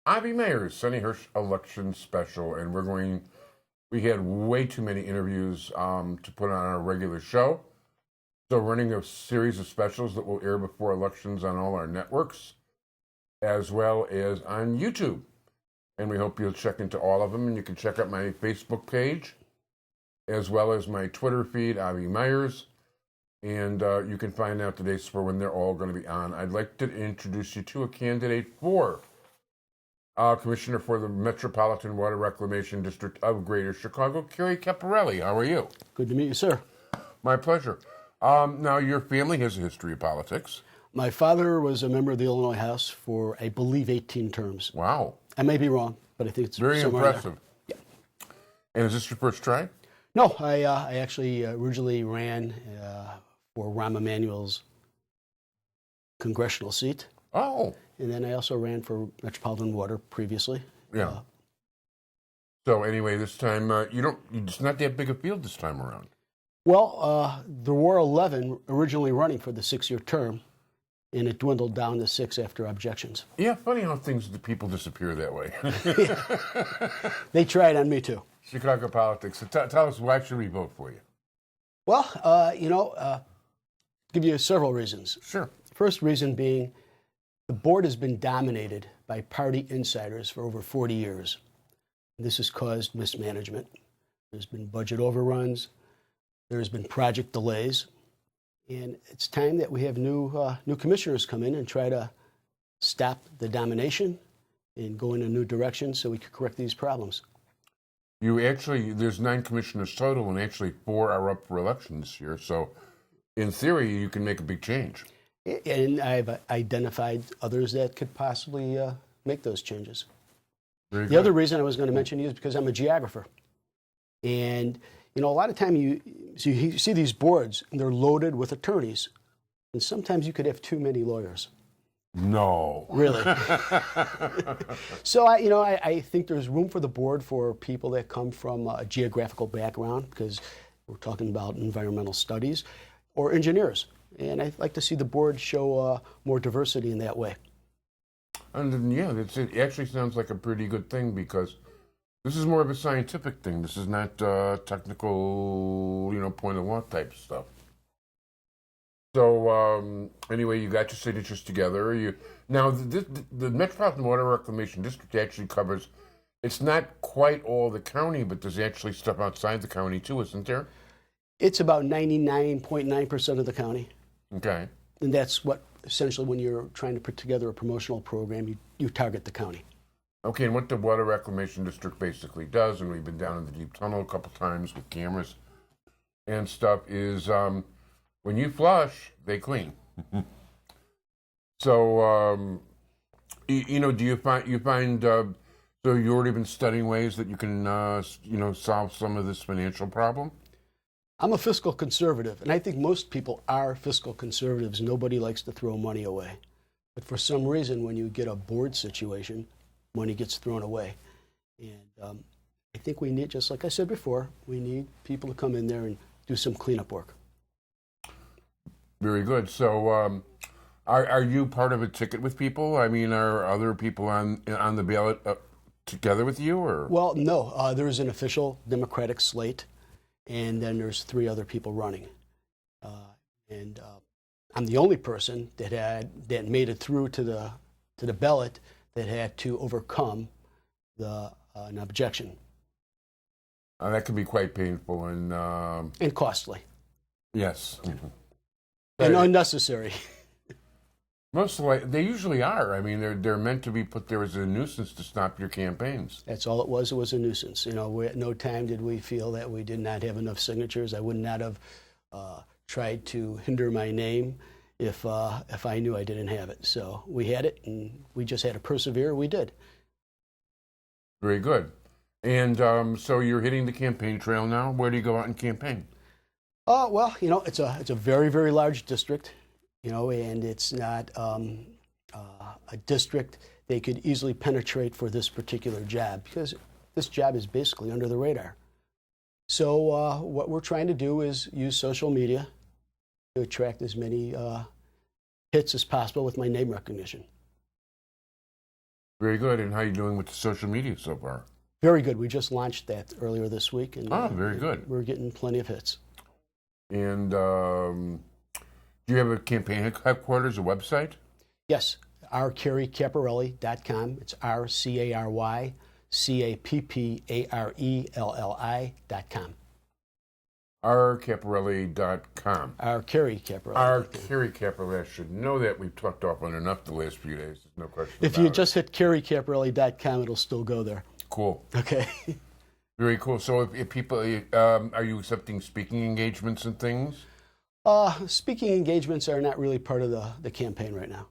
Avi Meyer's Sunny Hirsch election special, and we had way too many interviews to put on our regular show. So running a series of specials that will air before elections on all our networks, as well as on YouTube. And we hope you'll check into all of them, and you can check out my Facebook page, as well as my Twitter feed, Avi Meyers, and you can find out the dates for when they're all going to be on. I'd like to introduce you to a candidate for Commissioner for the Metropolitan Water Reclamation District of Greater Chicago, Cary Capparelli. How are you? Good to meet you, sir. My pleasure. Now, your family has a history of politics. My father was a member of the Illinois House for, I believe, 18 terms. Wow. I may be wrong, but I think it's very impressive. Yeah. And is this your first try? No, I actually originally ran for Rahm Emanuel's congressional seat. Oh. And then I also ran for Metropolitan Water previously. Yeah. So anyway, this time it's not that big a field this time around. Well, there were 11 originally running for the 6-year term, and it dwindled down to 6 after objections. Yeah, funny how the people disappear that way. They tried on me too. Chicago politics. So tell us, why should we vote for you? Well, give you several reasons. Sure. First reason being, the board has been dominated by party insiders for over 40 years. This has caused mismanagement. There's been budget overruns. There's been project delays. And it's time that we have new commissioners come in and try to stop the domination and go in a new direction so we can correct these problems. There's 9 commissioners total, and actually 4 are up for election this year. So in theory, you can make a big change. And I've identified others that could possibly make those changes. The other reason I was going to mention you is because I'm a geographer. And, a lot of time you see these boards, and they're loaded with attorneys. And sometimes you could have too many lawyers. No. Really. So, I think there's room for the board for people that come from a geographical background, because we're talking about environmental studies, or engineers. And I'd like to see the board show more diversity in that way. And yeah, it actually sounds like a pretty good thing, because this is more of a scientific thing. This is not technical, point of law type stuff. So anyway, you got your signatures together. Now the Metropolitan Water Reclamation District actually covers. It's not quite all the county, but there's actually stuff outside the county too, isn't there? It's about 99.9% of the county. Okay. And that's what, essentially, when you're trying to put together a promotional program, you target the county. Okay, and what the Water Reclamation District basically does, and we've been down in the deep tunnel a couple times with cameras and stuff, is when you flush, they clean. So, do you find so you've already been studying ways that you can, solve some of this financial problem? I'm a fiscal conservative, and I think most people are fiscal conservatives. Nobody likes to throw money away. But for some reason, when you get a board situation, money gets thrown away. And I think we need, just like I said before, we need people to come in there and do some cleanup work. Very good. So are you part of a ticket with people? I mean, are other people on the ballot together with you? Or? Well, no. There is an official Democratic slate, and then there's 3 other people running. And I'm the only person that made it through to the ballot that had to overcome an objection. That can be quite painful and costly. Yes. Mm-hmm. And unnecessary. They usually are. I mean, they're meant to be put there as a nuisance to stop your campaigns. That's all it was. It was a nuisance. At no time did we feel that we did not have enough signatures. I would not have tried to hinder my name if I knew I didn't have it. So we had it, and we just had to persevere. We did. Very good. And so you're hitting the campaign trail now. Where do you go out and campaign? Well, it's a very, very large district, and it's not a district they could easily penetrate for this particular job, because this job is basically under the radar. So what we're trying to do is use social media to attract as many hits as possible with my name recognition. Very good. And how you doing with the social media so far? Very good. We just launched that earlier this week, and Very good. we're getting plenty of hits. And do you have a campaign headquarters, a website? Yes, rcarycapparelli.com. It's RCARYCAPPARELLI.com. rcapparelli.com. Cary Capparelli. Cary Capparelli. I should know that. We've talked often enough the last few days. There's no question If about you it. just hit carycapparelli.com, it'll still go there. Cool. Okay. Very cool. So if people, are you accepting speaking engagements and things? Speaking engagements are not really part of the campaign right now.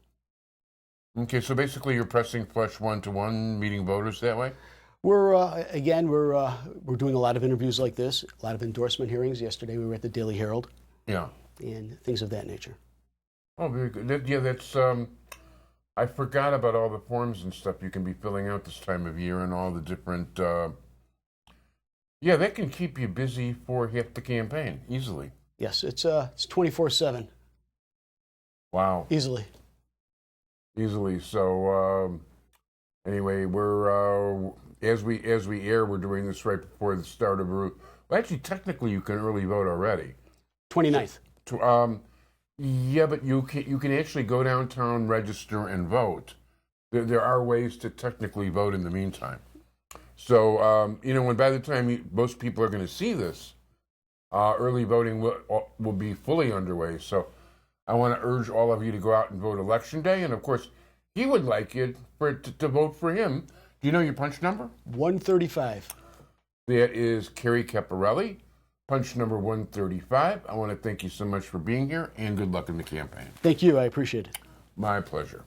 Okay, so basically you're pressing flush one-to-one, meeting voters that way? We're doing a lot of interviews like this, a lot of endorsement hearings. Yesterday we were at the Daily Herald. Yeah. And things of that nature. Oh, very good. Yeah, that's, I forgot about all the forms and stuff you can be filling out this time of year and all the different, yeah, that can keep you busy for half the campaign, easily. Yes, it's 24/7. Wow. Easily. So, anyway, we're, as we air, we're doing this right before the start of, well, actually, technically you can early vote already. 29th. Yeah, but you can actually go downtown, register, and vote. There are ways to technically vote in the meantime. So, when by the time most people are going to see this, early voting will be fully underway. So I want to urge all of you to go out and vote Election Day. And, of course, he would like you to vote for him. Do you know your punch number? 135. That is Cary Capparelli. Punch number 135. I want to thank you so much for being here, and good luck in the campaign. Thank you. I appreciate it. My pleasure.